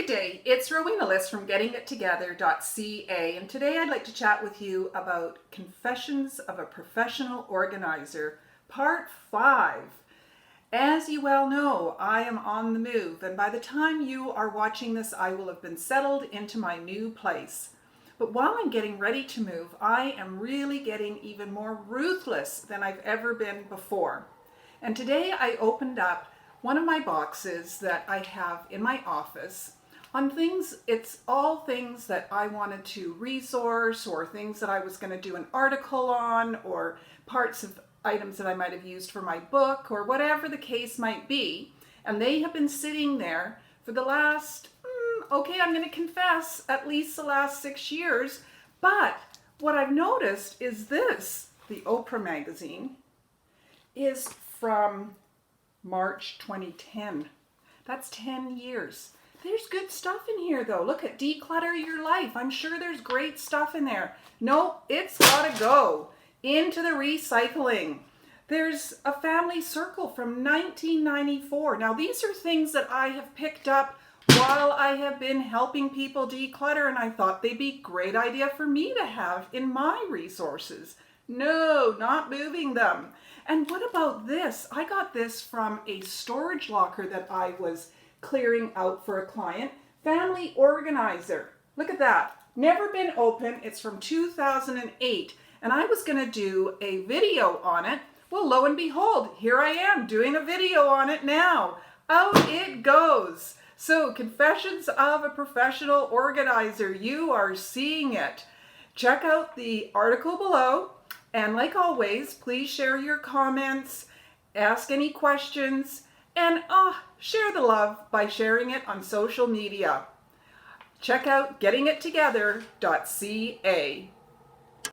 Good day, it's Rowena List from GettingItTogether.ca, and today I'd like to chat with you about Confessions of a Professional Organizer, Part 5. As you well know, I am on the move, and by the time you are watching this, I will have been settled into my new place. But while I'm getting ready to move, I am really getting even more ruthless than I've ever been before. And today I opened up one of my boxes that I have in my office on things. It's all things that I wanted to resource, or things that I was going to do an article on, or parts of items that I might have used for my book, or whatever the case might be. And they have been sitting there for the last, I'm going to confess, at least the last 6 years. But what I've noticed is this: the Oprah magazine is from March 2010. That's 10 years. There's good stuff in here though. Look at Declutter Your Life. I'm sure there's great stuff in there. Nope, it's gotta go into the recycling. There's a Family Circle from 1994. Now these are things that I have picked up while I have been helping people declutter, and I thought they'd be a great idea for me to have in my resources. No, not moving them. And what about this? I got this from a storage locker that I was clearing out for a client. Family Organizer. Look at that. Never been open. It's from 2008. And I was going to do a video on it. Well, lo and behold, here I am doing a video on it now. Out it goes. So, Confessions of a Professional Organizer. You are seeing it. Check out the article below. And like always, please share your comments, ask any questions, and share the love by sharing it on social media. Check out GettingItTogether.ca.